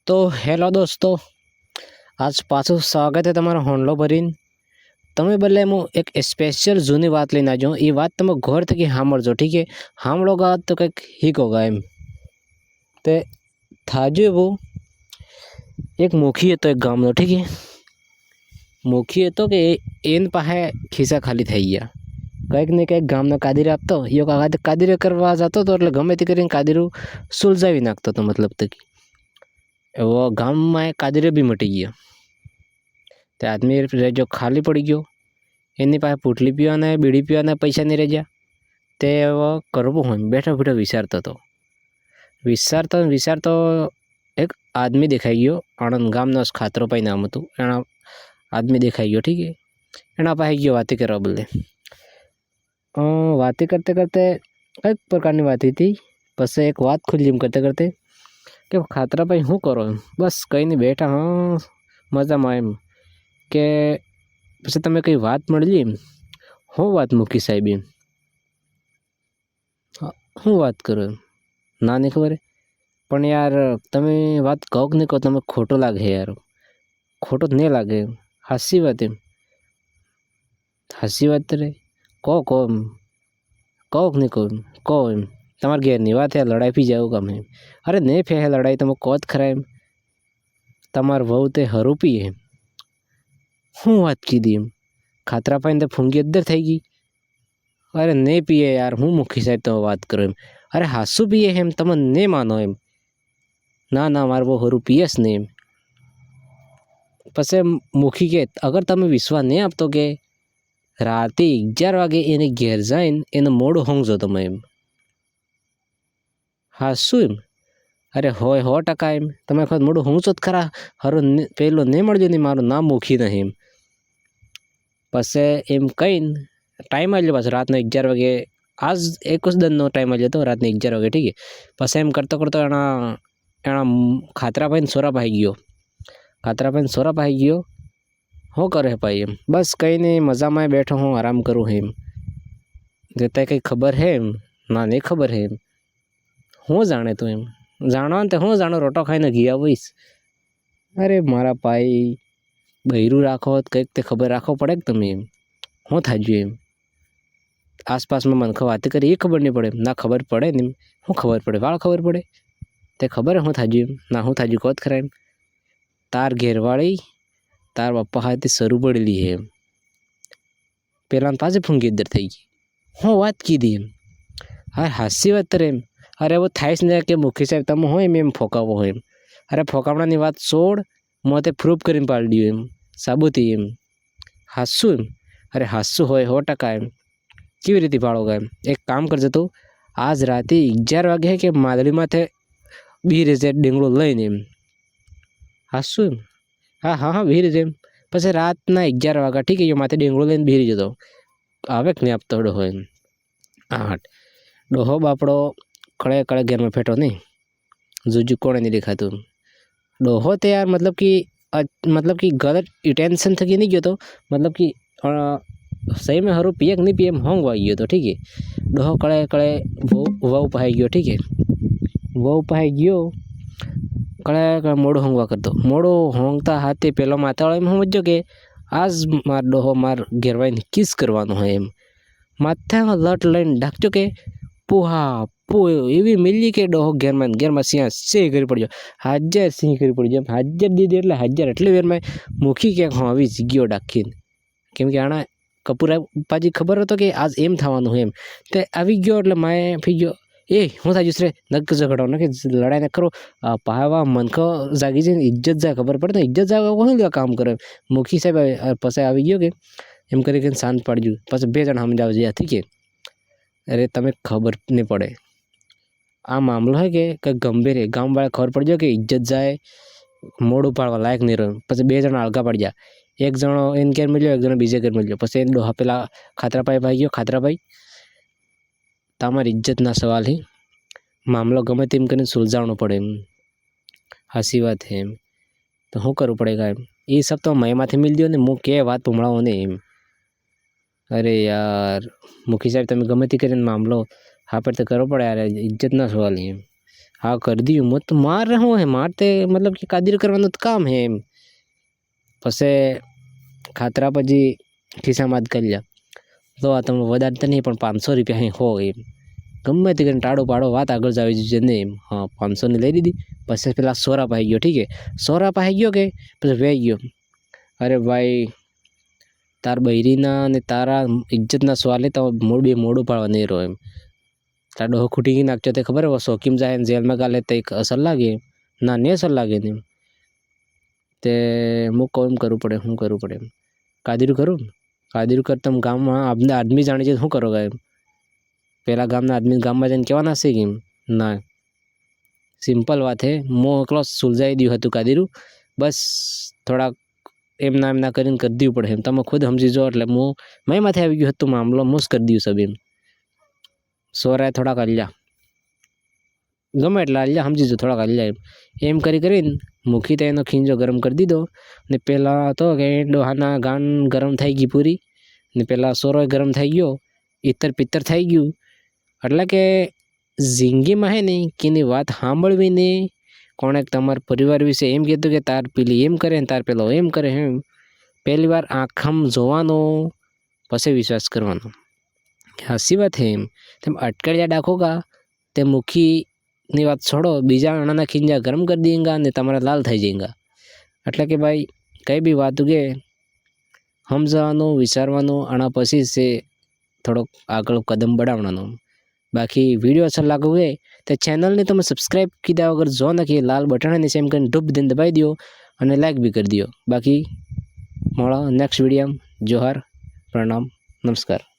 તો હેલો દોસ્તો, આજ પાછું સ્વાગત છે તમારો હોન્ડલો ભરીને. તમે બદલે હું એક સ્પેશિયલ જૂની વાત લઈને આવ્યો. એ વાત તમે ઘર થકી સાંભળજો, ઠીક છે? સાંભળોગા તો કંઈક શીખોગા એમ. તે થાજો એવું એક મુખી હતો એક ગામનો, ઠીક છે? મુખી હતો કે એન પાસે ખિસ્સા ખાલી થઈ ગયા. કંઈક ને કંઈક ગામનો કાદીર આપતો, એ કાદીરે કરવા જતો હતો એટલે ગમે તે કરીને કાદીરું સુલઝાવી નાખતો હતો. મતલબ તો એવો ગામમાં કાદીરે બી મટી ગયો. તે આદમી જો ખાલી પડી ગયો, એની પાસે પૂટલી પીવાના બીડી પીવાના પૈસા નહીં રહી ગયા. તે એવો કરવું હોય બેઠો બેઠો વિચારતો એક આદમી દેખાઈ ગયો. આણંદ ગામનો ખાતરોભાઈ નામ હતું. એના આદમી દેખાઈ ગયો, ઠીક છે? એના પાસે ગયો વાતી કરવા બદલે. વાતી કરતે કરતે કઈક પ્રકારની વાત હતી. પછી એક વાત ખુલ્લી એમ કરતે કરતે કે ખાતરાભાઈ શું કરો એમ? બસ કંઈ નહીં, બેઠા. હા, મજામાં એમ કે પછી તમે કંઈ વાત મળી એમ? શું વાત મૂકી સાહેબ એમ? શું વાત કરો એમ? ના નહીં ખબર પણ યાર તમે વાત કહો કે નહીં કહો, તમે ખોટો લાગે યાર. ખોટો જ નહીં લાગે એમ, હાસી વાત એમ. હાસી વાત રે કહો એમ, કહો કે નહીં કહો એમ, કહો એમ. તમારા ઘેરની વાત યાર, લડાઈ પી જાવ ગમે એમ. અરે નહીં ફે લડાઈ, તમે કહો જ ખરા એમ. તમાર વહુ તે હરૂપી એમ. શું વાત કીધી એમ? ખાતરાભાઈને તો ફૂંગી અદ્દર થઈ ગઈ. અરે નહીં પીએ યાર, હું મુખી સાહેબ તમે વાત કરો એમ. અરે હાસું પીએ એમ, તમે નહીં માનો એમ. ના મારે બહુ હરું પીએ જ નહીં એમ. પછી મુખી કે અગર તમે વિશ્વાસ નહીં આપતો કે રાતે 11 વાગે એને ઘેર જઈને એનું મોડું હોંગજો તમે એમ. હા શું એમ? અરે હોય 100% એમ. તમે વખત મોડું હોંગજો જ ખરા. હરું પેલો નહીં મળજો નહીં, મારું નામ મુખી નહીં એમ. પછી એમ કહીને ટાઈમ આવી પાછો રાતનો 11 વાગે. આજ 21 દિનનો ટાઈમ આવી હતો, રાતને 11 વાગે, ઠીક છે? પછી એમ કરતો એના ખાતરાભાઈને સોરાભાઈ ગયો. ખાતરાભાઈને સોરાભાઈ ગયો. શું કરે ભાઈ એમ? બસ કંઈ નહીં, મજામાં બેઠો હું, આરામ કરું એમ. તે કંઈ ખબર હે એમ? ના નહીં ખબર હે એમ. હું જાણે તું એમ? જાણવા ને હું જાણો, રોટો ખાઈને ગયા હોઈશ. અરે મારા ભાઈ, બૈરું રાખો કંઈક તે ખબર રાખવો પડે કે તમે એમ. શું થાજ્યું એમ? આસપાસમાં મને વાત કરી એ ખબર નહીં પડે. ના ખબર પડે ને એમ. શું ખબર પડે? વાળ ખબર પડે તે ખબર હે શું થાજ્યું એમ? ના શું થાજ્યું કહો જ ખરા એમ. તાર ઘેરવાળી તાર પપ્પા હાથે શરૂ પડેલી હે એમ. પેલા પાછી ફૂંગી અદ્દર થઈ ગઈ. હું વાત કીધી એમ? હા હાસી વાત કરે એમ. અરે એવું થાય જ ને કે મુખી સાહેબ તમે હોય એમ ફોકાવો હોય એમ. અરે ફોકાવણાની વાત છોડ, મોતે પ્રૂફ કરીને પાડી દઉં એમ, સાબુતી એમ. હાસું એમ? અરે હાસું હોય 100% એમ. કેવી રીતે ભાળોગા એમ? એક કામ કરજે તું, આજ રાતે 11 વાગે કે માદડીમાંથી બી રેજે ડીંગડો લઈને એમ. હાસું એમ? હા ભીરી એમ. પછી રાતના 11 વાગ્યા, ઠીક છે? માથે ડીંગડો લઈને ભીરી જતો. આવે કે નહીં આપતો ડોહો એમ. હા, ડોહો બાપડો કળે ઘેરમાં ફેટો નહીં, જુજુ કોણે નહીં દેખાતું. ડોહો તે યાર મતલબ કે ગલત ઇન્ટેન્શન થકી નહીં ગયો તો, મતલબ કે સહી મેં હરું પીએ કે નહીં પીએ એમ હોંગવા ગયો હતો, ઠીક છે? ડોહો કળે વહુ પહાઈ ગયો, ઠીક છે? વહુ પહાઈ ગયો, કળે મોડું હોંગવા કરતો. મોડું હોંગતા હાથે પેલો માથાવાળો એમ સમજો કે આજ માર ડોહો માર ઘેરવાઈને કિસ કરવાનો હોય એમ. માથામાં લટ લઈને ઢાકજો કે પૂ એવી મિલી કે ડોહો ઘેરમાં સિંહ કરી પડજો. 1000 સિંહ કરી પડજો એમ. 1000 દીધી એટલે 1000 એટલી વેરમાં મૂકી કે હા આવી જગ્યાઓ ડાકીને. કેમ કે આણા કપૂરા પાજી ખબર હતો કે આજ એમ થવાનું હોય એમ. તે આવી ગયો એટલે માએ ફી ગયો, એ હું થાય રે નક ઝઘડો ને કે લડાઈ ન કરો. પાવા મનખો જાગી જાય, ઇજ્જત જાય, ખબર પડે ને ઇજ્જત જાય કોણ કામ કરે. મુખી સાહેબ પછી આવી ગયો કે એમ કરી શાંત પાડજો. પછી 2 જણ સમજાવ જ્યાં, ઠીક છે? અરે તમે ખબર નહીં પડે આ મામલો હોય કે કંઈક ગંભીર હે. ગામવાળા ખબર પડી જાય કે ઇજ્જત જાય, મોડું પાડવા લાયક નહીં રહ્યું. પછી 2 જણા અળગા પડી જાય. એક જણો એને ઘેર મળ્યો, એક જણો બીજે ઘેર મળ્યો. પછી એને ડોહા પેલા ખાતરાભાઈ ગયો, ખાતરાભાઈ તમારી ઇજ્જતના સવાલ હે, મામલો ગમે તેમ કરીને સુલઝાવણો પડે એમ. હાસી વાત હે એમ. તો શું કરવું પડે એમ? એ સબ તો મયમાંથી મિલ દો ને, હું કે વાત ભૂમળાવો ને એમ. અરે યાર મુખી સાહેબ તમે ગમે તે કરીને મામલો હા પર તો કરવો પડે યાર, ઇજ્જતના સવાલ એમ. हाँ कर दियो मत तो मार रहा हूँ है मारते मतलब कि कादिर करवानो तो काम है एम पसे खातरा पछी खिस्सामां कर लिया तो आ तमे वधारता नहीं पण 500 रुपया ही हो एम गमे ते करीने टाड़ो पाड़ो वात आगळ जावी जोईए ने एम। हाँ 500 ने लई लीधी पछी पेला सोरा पाई गयो ठीक है सोरा पाई गयो के पछी वेई गयो अरे भाई तार बहिरीना ने तारा इज्जतना सवाले तो मोड़ू पाड़वा नहीं रो एम टाडो खूटी नाखजो ते खबर है वो शौकीम जाए जेल में गाले तो एक असर लागे ना नहीं असर लागे नहीं ते मु कोम करू पड़े हूँ करू पड़े कादिरू करूँ कादिरू करता गाम में आपने आदमी जाने जो शू करोगा एम पेला गामना आदमी गाम में जाने केवाना छे केम ना सिंपल बात है मो एकलो सुलझाई दियो हतुं कादिरू बस थोड़ा एमना करीने कर दीवुं पड़े एम तमे खुद समझी जो एटले मैं माथे आवी गयो हतो मामलो मुस कर दियो सब एम सोराए थोड़ा कल्या गमे एटला अल्या समझी जो थोड़ा कल्या एम करीने मूकी तो एनो खींजो गरम कर दीधो ने पेला तो के डोहाना गान गरम थई गई पूरी ने पेला सोरो गरम थई गयो इतर पितर थई गयुं એટલે કે જિંદગીમાં હે ને કેની વાત સાંભળવી ને કોણે તમારા પરિવાર વિશે એમ કીધું કે તાર પેલી એમ કરે ને તાર પેલો એમ કરે એમ પહેલી વાર આંખમ જોવાનો પછી વિશ્વાસ કરવાનો હાસી વાત હે એમ તેમ અટકળિયા ડાખોગા તે મુખીની વાત છોડો બીજા અણાના ખીંજા ગરમ કરી દેંગા ને તમારા લાલ થઈ જાયંગા એટલે કે ભાઈ કઈ બી વાત ઉગે સમજવાનું વિચારવાનું આના પછી છે થોડોક આગળ કદમ बढ़ावવાનો बाकी वीडियो अच्छा लागू है तो चैनल ने तुम सब्सक्राइब कीधा वगर जो ना कि लाल बटन ने सेम कर डूब दिन दबाई दियो और लाइक भी कर दियो। बाकी मोड़ा नेक्स्ट वीडियो जोहार प्रणाम नमस्कार।